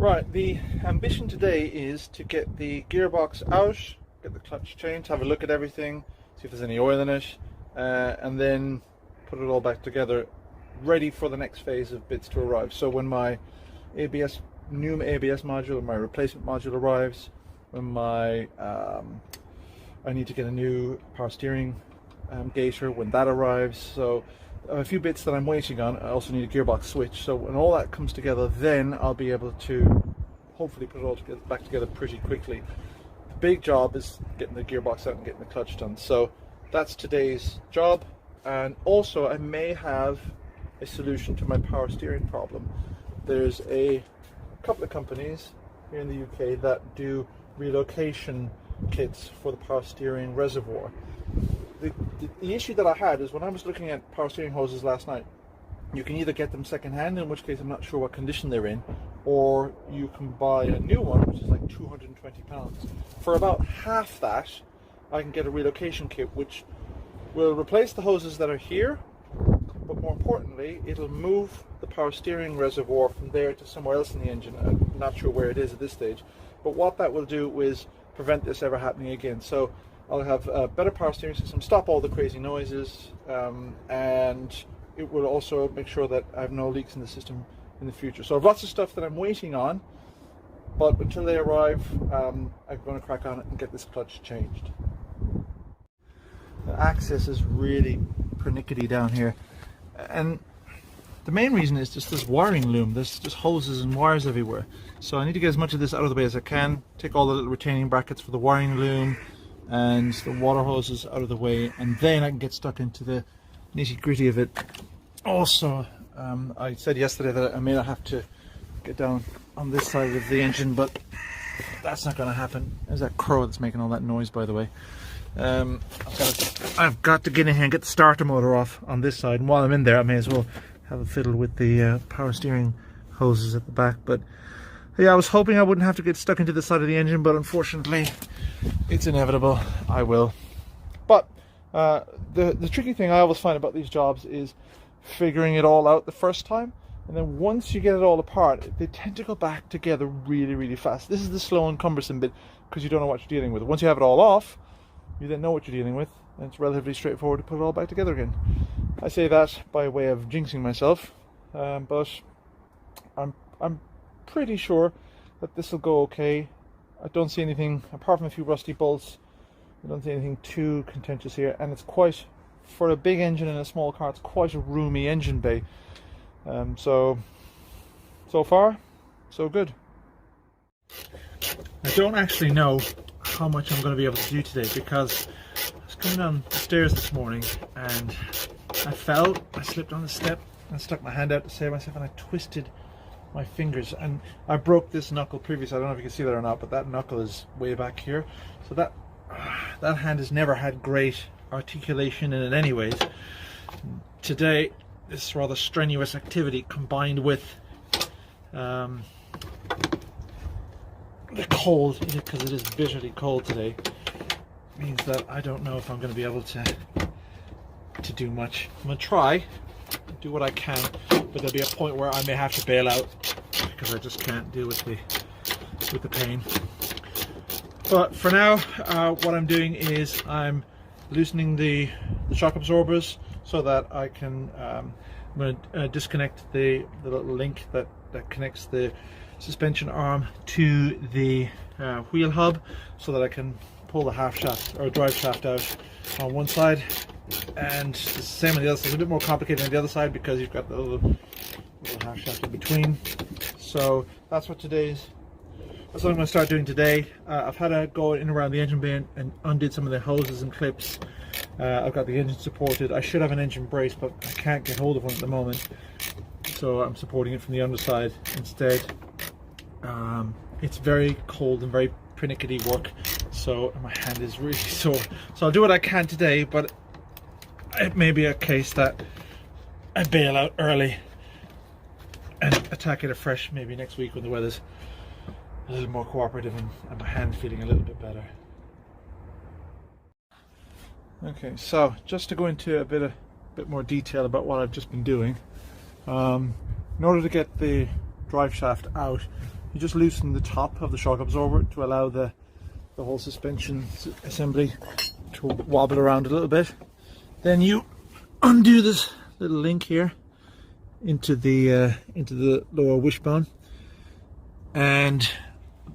Right, the ambition today is to get the gearbox out, get the clutch changed, have a look at everything, see if there's any oil in it, and then put it all back together, ready for the next phase of bits to arrive. So when my new ABS module, or my replacement module arrives, when my I need to get a new power steering gaiter when that arrives. So a few bits that I'm waiting on. I also need a gearbox switch. So when all that comes together, then I'll be able to hopefully put it all back together pretty quickly. The big job is getting the gearbox out and getting the clutch done. So that's today's job. And also I may have a solution to my power steering problem. There's a couple of companies here in the UK that do relocation kits for the power steering reservoir. The issue that I had is when I was looking at power steering hoses last night, you can either get them second hand, in which case I'm not sure what condition they're in, or you can buy a new one, which is like £220. For about half that, I can get a relocation kit, which will replace the hoses that are here, but more importantly, it'll move the power steering reservoir from there to somewhere else in the engine. I'm not sure where it is at this stage, but what that will do is prevent this ever happening again. So I'll have a better power steering system, stop all the crazy noises, and it will also make sure that I have no leaks in the system in the future. So I have lots of stuff that I'm waiting on, but until they arrive, I'm going to crack on it and get this clutch changed. The access is really pernickety down here, and the main reason is just this wiring loom. There's just hoses and wires everywhere. So I need to get as much of this out of the way as I can, take all the little retaining brackets for the wiring loom and the water hoses out of the way, and then I can get stuck into the nitty gritty of it. Also, I said yesterday that I may not have to get down on this side of the engine, but that's not going to happen. There's that crow that's making all that noise, by the way. I've got to get in here and get the starter motor off on this side, and while I'm in there I may as well have a fiddle with the power steering hoses at the back. But yeah, I was hoping I wouldn't have to get stuck into the side of the engine, but unfortunately it's inevitable. I will. But the tricky thing I always find about these jobs is figuring it all out the first time, and then once you get it all apart, they tend to go back together really fast. This is the slow and cumbersome bit, because you don't know what you're dealing with. Once you have it all off, you then know what you're dealing with, and it's relatively straightforward to put it all back together again. I say that by way of jinxing myself, but I'm pretty sure that this will go okay. I don't see anything, apart from a few rusty bolts, I don't see anything too contentious here, and it's quite, for a big engine in a small car, it's quite a roomy engine bay. So far, so good. I don't actually know how much I'm going to be able to do today, because I was coming down the stairs this morning and I fell, I slipped on the step and stuck my hand out to save myself, and I twisted my fingers, and I broke this knuckle previously. I don't know if you can see that or not, but that knuckle is way back here. So that hand has never had great articulation in it anyways. Today, this rather strenuous activity combined with the cold, because it is bitterly cold today, means that I don't know if I'm going to be able to do much. I'm going to try, do what I can, but there'll be a point where I may have to bail out because I just can't deal with the pain. But for now, what I'm doing is I'm loosening the shock absorbers so that I can I'm going to disconnect the little link that connects the suspension arm to the wheel hub, so that I can pull the half shaft or drive shaft out on one side, and it's the same on the other side. It's a bit more complicated on the other side because you've got the little half shaft in between. So that's what that's what I'm going to start doing today. I've had a go in around the engine bay and undid some of the hoses and clips. I've got the engine supported. I should have an engine brace, but I can't get hold of one at the moment, so I'm supporting it from the underside instead. It's very cold and very pernickety work, so my hand is really sore. So I'll do what I can today, but it may be a case that I bail out early and attack it afresh maybe next week when the weather's a little more cooperative and my hand feeling a little bit better. Okay, so just to go into a bit more detail about what I've just been doing. In order to get the drive shaft out, you just loosen the top of the shock absorber to allow the whole suspension assembly to wobble around a little bit. Then you undo this little link here into the lower wishbone, and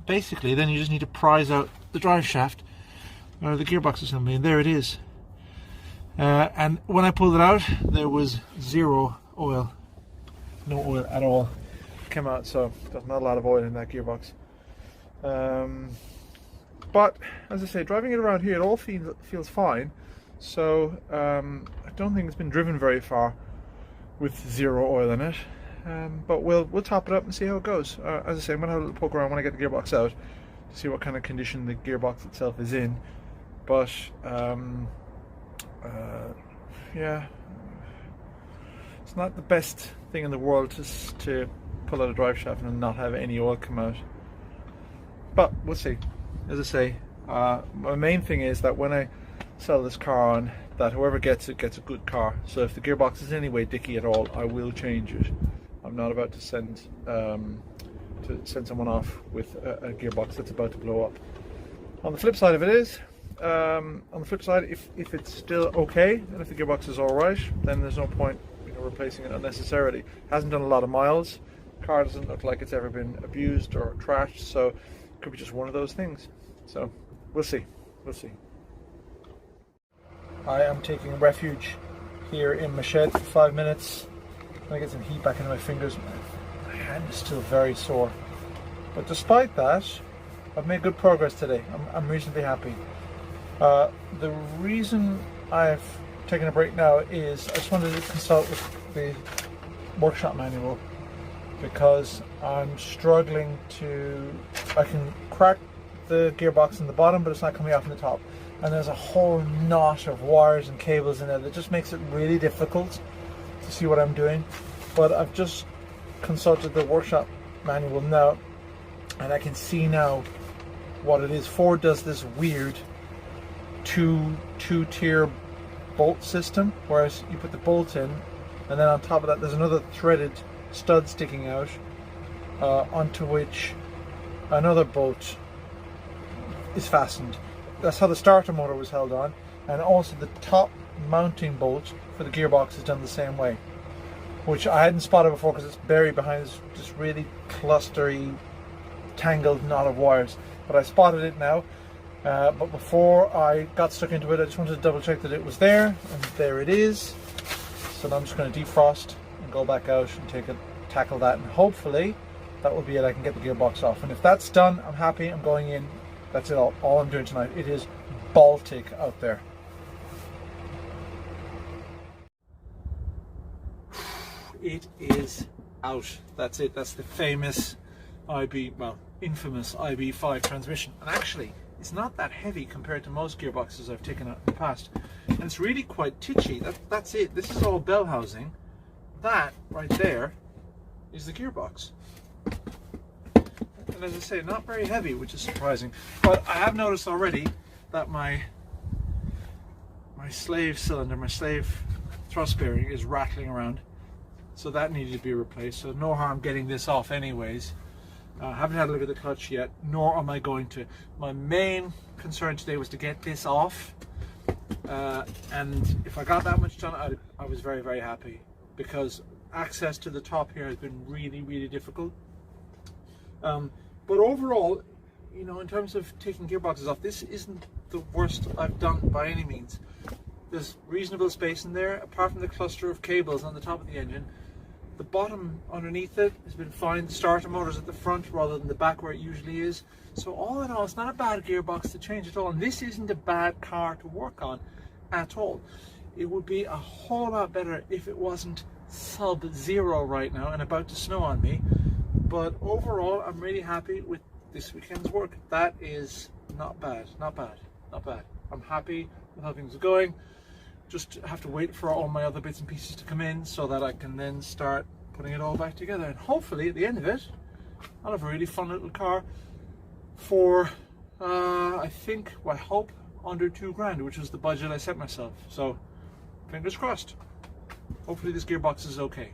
basically then you just need to prise out the drive shaft or the gearbox assembly, and there it is. And when I pulled it out, there was zero oil, no oil at all came out, so there's not a lot of oil in that gearbox. But as I say, driving it around here, it all feels fine. So I don't think it's been driven very far with zero oil in it. But we'll top it up and see how it goes. As I say, I'm gonna have a little poke around when I get the gearbox out to see what kind of condition the gearbox itself is in. But yeah, it's not the best thing in the world to pull out a drive shaft and not have any oil come out. But we'll see. As I say, my main thing is that when I sell this car on, that whoever gets it gets a good car. So if the gearbox is any way dicky at all, I will change it. I'm not about to send someone off with a gearbox that's about to blow up. On the flip side of it is, on the flip side, if it's still okay and if the gearbox is all right, then there's no point, replacing it unnecessarily. It hasn't done a lot of miles. The car doesn't look like it's ever been abused or trashed, so it could be just one of those things. So we'll see. We'll see. I am taking refuge here in my shed for 5 minutes. I get some heat back into my fingers. My hand is still very sore, but despite that, I've made good progress today. I'm reasonably happy. The reason I've taken a break now is I just wanted to consult with the workshop manual, because I'm struggling I can crack the gearbox in the bottom, but it's not coming off in the top. And there's a whole knot of wires and cables in there that just makes it really difficult to see what I'm doing. But I've just consulted the workshop manual now, and I can see now what it is. Ford does this weird two-tier bolt system, whereas you put the bolt in, and then on top of that there's another threaded stud sticking out, onto which another bolt is fastened. That's how the starter motor was held on, and also the top mounting bolt for the gearbox is done the same way, which I hadn't spotted before because it's buried behind this really clustery, tangled knot of wires. But I spotted it now. But before I got stuck into it, I just wanted to double check that it was there, and there it is. So now I'm just going to defrost and go back out and tackle that, and hopefully that will be it. I can get the gearbox off, and if that's done, I'm happy. I'm going in. That's it. All I'm doing tonight. It is Baltic out there. It is out. That's it. That's the famous infamous IB5 transmission. And actually, it's not that heavy compared to most gearboxes I've taken out in the past. And it's really quite titchy. That's it. This is all bell housing. That right there is the gearbox. And as I say, not very heavy, which is surprising. But I have noticed already that my slave cylinder, my slave thrust bearing is rattling around. So that needed to be replaced. So no harm getting this off anyways. I haven't had a look at the clutch yet, nor am I going to. My main concern today was to get this off. And if I got that much done, I was very, very happy, because access to the top here has been really, really difficult. But overall, in terms of taking gearboxes off, this isn't the worst I've done by any means. There's reasonable space in there, apart from the cluster of cables on the top of the engine. The bottom underneath it has been fine. The starter motor's at the front rather than the back where it usually is. So all in all, it's not a bad gearbox to change at all. And this isn't a bad car to work on at all. It would be a whole lot better if it wasn't sub-zero right now and about to snow on me. But overall, I'm really happy with this weekend's work. That is not bad, not bad, not bad. I'm happy with how things are going. Just have to wait for all my other bits and pieces to come in so that I can then start putting it all back together. And hopefully at the end of it, I'll have a really fun little car for, I hope, under £2,000, which was the budget I set myself. So fingers crossed. Hopefully this gearbox is okay.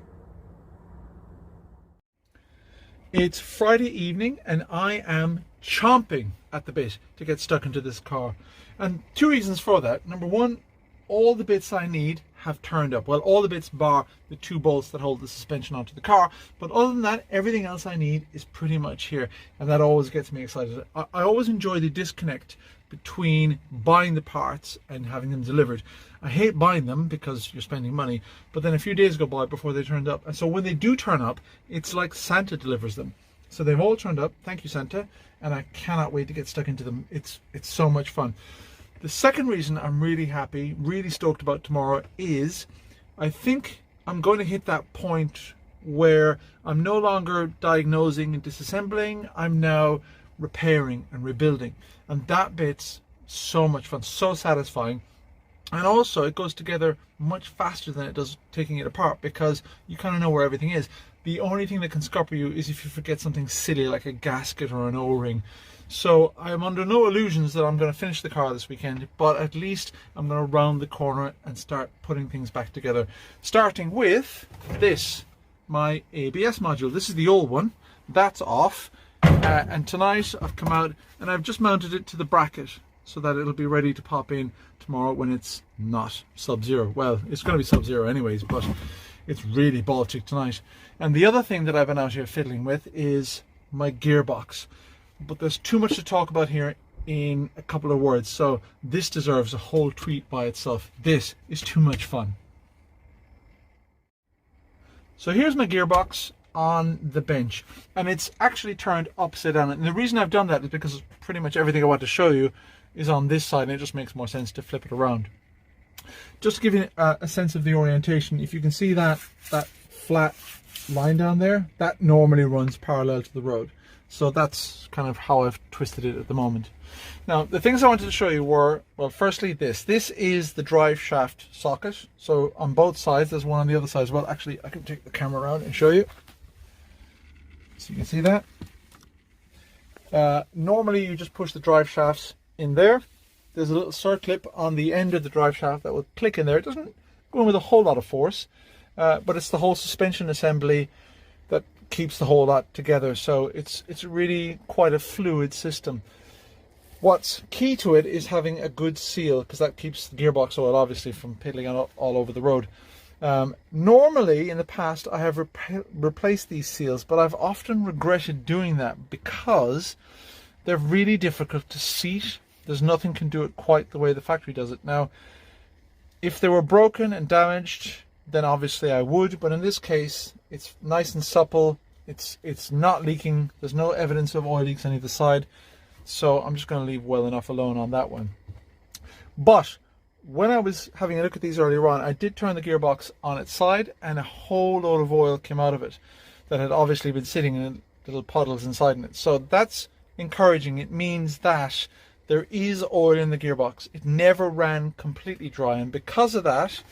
It's Friday evening and I am chomping at the bit to get stuck into this car. And two reasons for that. Number one, all the bits I need have turned up. Well, all the bits bar the two bolts that hold the suspension onto the car. But other than that, everything else I need is pretty much here. And that always gets me excited. I always enjoy the disconnect between buying the parts and having them delivered. I hate buying them because you're spending money, but then a few days go by before they turned up. And so when they do turn up, it's like Santa delivers them. So they've all turned up, thank you Santa, and I cannot wait to get stuck into them. It's so much fun. The second reason I'm really happy, really stoked about tomorrow is I think I'm going to hit that point where I'm no longer diagnosing and disassembling, I'm now repairing and rebuilding. And that bit's so much fun, so satisfying. And also it goes together much faster than it does taking it apart because you kind of know where everything is. The only thing that can scupper you is if you forget something silly like a gasket or an O-ring. So I'm under no illusions that I'm going to finish the car this weekend, but at least I'm going to round the corner and start putting things back together. Starting with this, my ABS module. This is the old one, that's off. And tonight I've come out and I've just mounted it to the bracket so that it'll be ready to pop in tomorrow when it's not sub-zero. Well, it's going to be sub-zero anyways, but it's really Baltic tonight. And the other thing that I've been out here fiddling with is my gearbox. But there's too much to talk about here in a couple of words, so this deserves a whole tweet by itself. This is too much fun. So here's my gearbox on the bench, and it's actually turned upside down. And the reason I've done that is because pretty much everything I want to show you is on this side, and it just makes more sense to flip it around. Just to give you a sense of the orientation, if you can see that flat line down there, that normally runs parallel to the road. So that's kind of how I've twisted it at the moment. Now, the things I wanted to show you were, well, firstly this is the drive shaft socket. So on both sides, there's one on the other side as well. Actually, I can take the camera around and show you. So you can see that. Normally you just push the drive shafts in there. There's a little circlip on the end of the drive shaft that will click in there. It doesn't go in with a whole lot of force, but it's the whole suspension assembly that keeps the whole lot together. So it's really quite a fluid system. What's key to it is having a good seal, because that keeps the gearbox oil obviously from piddling all over the road. Normally in the past I have replaced these seals, but I've often regretted doing that because they're really difficult to seat. There's nothing can do it quite the way the factory does it. Now, if they were broken and damaged, then obviously I would, but in this case it's nice and supple, it's not leaking, there's no evidence of oil leaks on either side, so I'm just going to leave well enough alone on that one. But when I was having a look at these earlier on, I did turn the gearbox on its side and a whole load of oil came out of it that had obviously been sitting in little puddles inside it. So that's encouraging. It means that there is oil in the gearbox. It never ran completely dry, and because of that,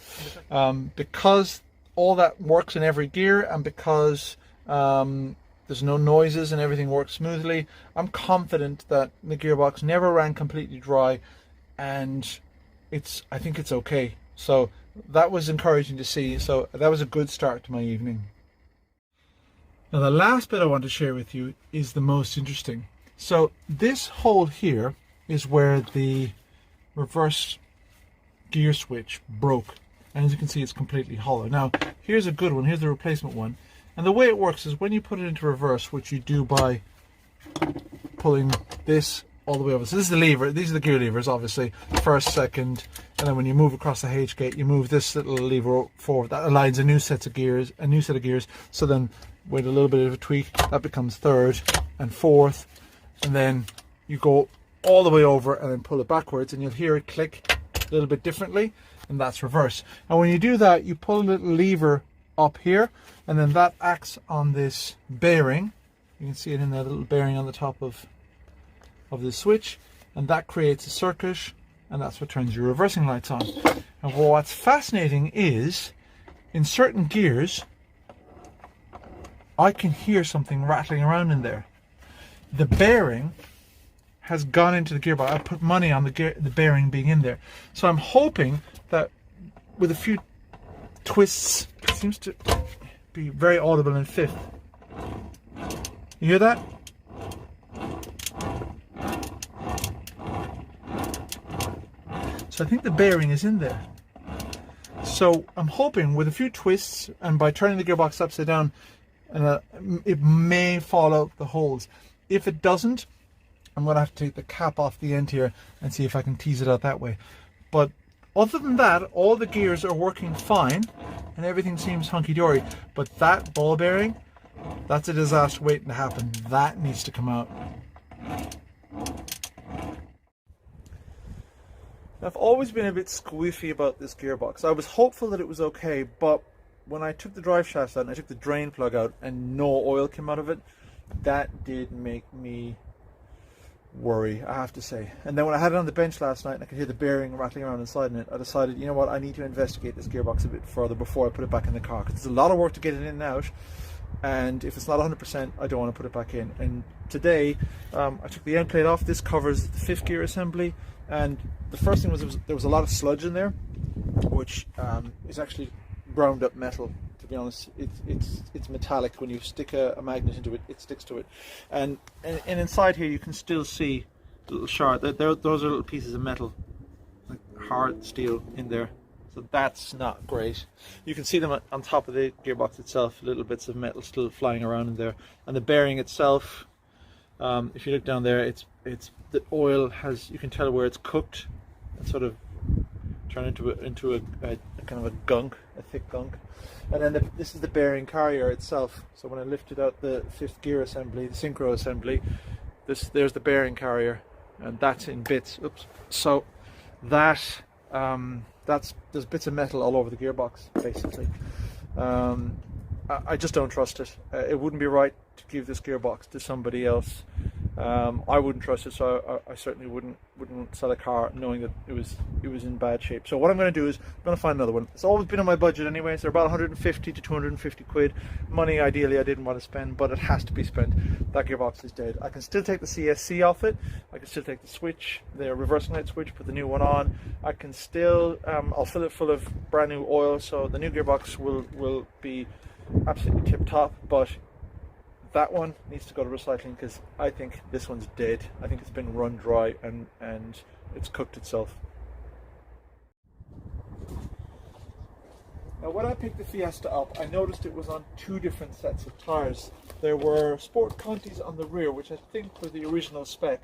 because all that works in every gear, and because there's no noises and everything works smoothly, I'm confident that the gearbox never ran completely dry, and I think it's okay. So that was encouraging to see. So that was a good start to my evening. Now the last bit I want to share with you is the most interesting. So this hole here is where the reverse gear switch broke, and as you can see it's completely hollow. Now here's a good one, here's the replacement one, and the way it works is when you put it into reverse, which you do by pulling this all the way over. So this is the lever, these are the gear levers obviously, first, second, and then when you move across the H gate you move this little lever forward. That aligns a new set of gears, so then with a little bit of a tweak that becomes third and fourth, and then you go all the way over and then pull it backwards, and you'll hear it click a little bit differently, and that's reverse. And when you do that, you pull a little lever up here, and then that acts on this bearing. You can see it in that little bearing on the top of the switch, and that creates a circuit, and that's what turns your reversing lights on. And what's fascinating is in certain gears I can hear something rattling around in there. The bearing has gone into the gearbox. I put money on the bearing being in there. So I'm hoping that with a few twists, it seems to be very audible in fifth. You hear that? So I think the bearing is in there. So I'm hoping with a few twists and by turning the gearbox upside down, it may fall out the holes. If it doesn't, I'm going to have to take the cap off the end here and see if I can tease it out that way. But other than that, all the gears are working fine and everything seems hunky-dory. But that ball bearing, that's a disaster waiting to happen. That needs to come out. I've always been a bit squiffy about this gearbox. I was hopeful that it was okay, but when I took the drive shaft out and I took the drain plug out and no oil came out of it, that did make me worry, I have to say. And then when I had it on the bench last night and I could hear the bearing rattling around inside it, I decided, you know what, I need to investigate this gearbox a bit further before I put it back in the car, because there's a lot of work to get it in and out, and if it's not 100%, I don't want to put it back in. And today I took the end plate off. This covers the 5th gear assembly, and the first thing was there was a lot of sludge in there, which is actually ground up metal. To be honest, it's metallic. When you stick a magnet into it, it sticks to it. And inside here you can still see little shards. Those are little pieces of metal, like hard steel in there. So that's not great. You can see them on top of the gearbox itself, little bits of metal still flying around in there. And the bearing itself, if you look down there, it's the oil has, you can tell where it's cooked and sort of turned into a kind of a gunk, a thick gunk. And then this is the bearing carrier itself. So when I lifted out the 5th gear assembly, the synchro assembly, there's the bearing carrier, and that's in bits. Oops. So there's bits of metal all over the gearbox, basically. I just don't trust it. It wouldn't be right to give this gearbox to somebody else. I wouldn't trust it, so I certainly wouldn't sell a car knowing that it was in bad shape. So what I'm going to do is I'm going to find another one. It's always been on my budget anyway, so they're about 150 to 250 quid. Money ideally I didn't want to spend, but it has to be spent. That gearbox is dead. I can still take the CSC off it. I can still take the switch, the reversing light switch, put the new one on. I can still, I'll fill it full of brand new oil, so the new gearbox will be absolutely tip top, but that one needs to go to recycling because I think this one's dead. I think it's been run dry and it's cooked itself. Now when I picked the Fiesta up, I noticed it was on 2 different sets of tyres. There were Sport Contis on the rear, which I think were the original spec,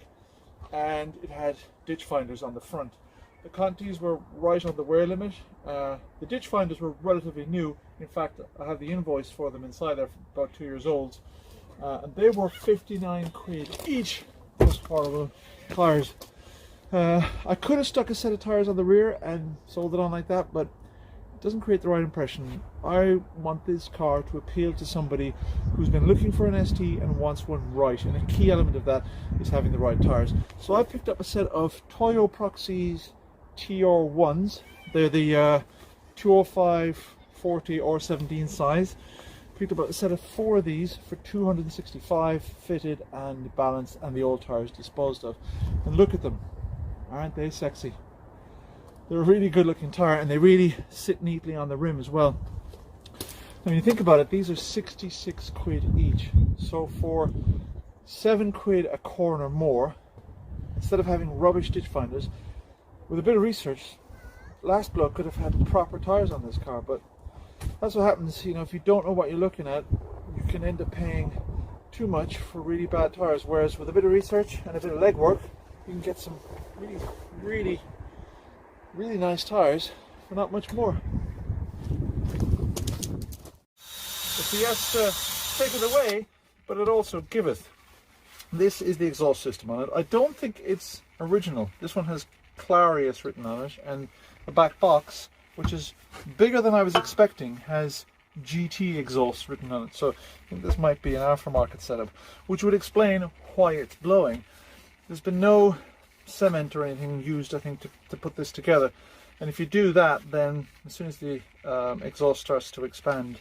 and it had ditch finders on the front. The Contis were right on the wear limit. The ditch finders were relatively new. In fact, I have the invoice for them inside. They're about 2 years old. And they were 59 quid each. Those horrible tyres. I could have stuck a set of tyres on the rear and sold it on like that, but it doesn't create the right impression. I want this car to appeal to somebody who's been looking for an ST and wants one right, and a key element of that is having the right tyres. So I picked up a set of Toyo Proxys TR1s. They're the 205, 40 or 17 size. Picked up a set of 4 of these for 265, fitted and balanced, and the old tyres disposed of. And look at them, aren't they sexy? They're a really good looking tyre, and they really sit neatly on the rim as well. When you think about it, these are 66 quid each. So for 7 quid a corner more, instead of having rubbish ditch finders, with a bit of research, last bloke could have had proper tyres on this car. But that's what happens, you know, if you don't know what you're looking at, you can end up paying too much for really bad tyres. Whereas with a bit of research and a bit of legwork, you can get some really nice tyres for not much more. The Fiesta taketh away, but it also giveth. This is the exhaust system on it. I don't think it's original. This one has Clarius written on it, and the back box, which is bigger than I was expecting, has GT exhaust written on it. So I think this might be an aftermarket setup, which would explain why it's blowing. There's been no cement or anything used, I think, to put this together. And if you do that, then as soon as the exhaust starts to expand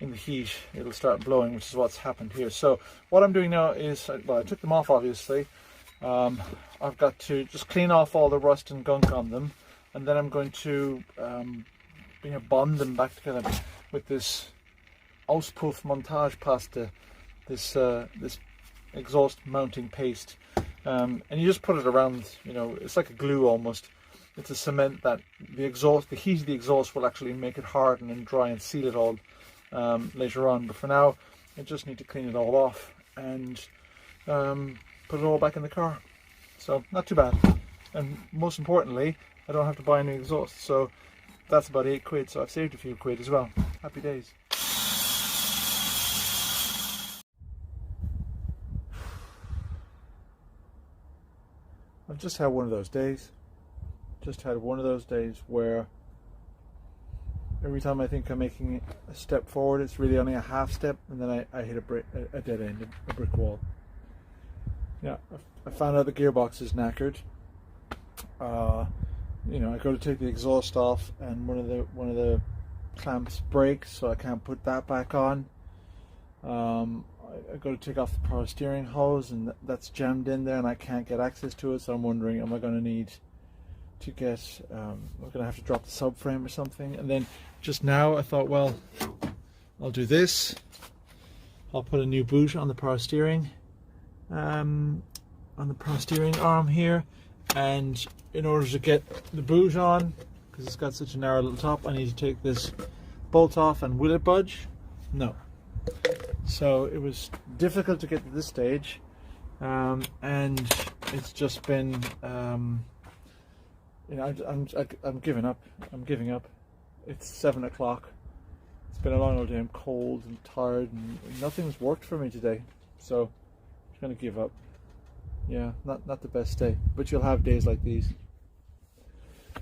in the heat, it'll start blowing, which is what's happened here. So what I'm doing now is, well, I took them off obviously. I've got to just clean off all the rust and gunk on them, and then I'm going to bond them back together with this Auspuff montage pasta, this exhaust mounting paste, and you just put it around. You know, it's like a glue almost. It's a cement that the heat of the exhaust will actually make it harden and dry and seal it all later on. But for now, I just need to clean it all off and put it all back in the car. So not too bad. And most importantly, I don't have to buy a new exhaust. So that's about £8. So I've saved a few quid as well. Happy days. I've just had one of those days. Just had one of those days where every time I think I'm making a step forward, it's really only a half step, and then I hit a dead end, a brick wall. Yeah, I found out the gearbox is knackered. You know, I go to take the exhaust off, and one of the clamps breaks, so I can't put that back on. I go to take off the power steering hose, and that's jammed in there, and I can't get access to it. So I'm wondering, am I going to need to get? I'm going to have to drop the subframe or something. And then just now, I thought, well, I'll do this. I'll put a new boot on the power steering, on the power steering arm here. And in order to get the boot on, because it's got such a narrow little top, I need to take this bolt off. And will it budge? No. So it was difficult to get to this stage, and it's just been, you know, I'm giving up. I'm giving up. It's 7 o'clock. It's been a long old day. I'm cold and tired, and nothing's worked for me today. So I'm just gonna give up. Yeah, not the best day, but you'll have days like these,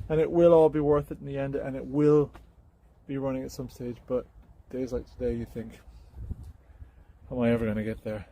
and it will all be worth it in the end, and it will be running at some stage. But days like today, you think, am I ever going to get there?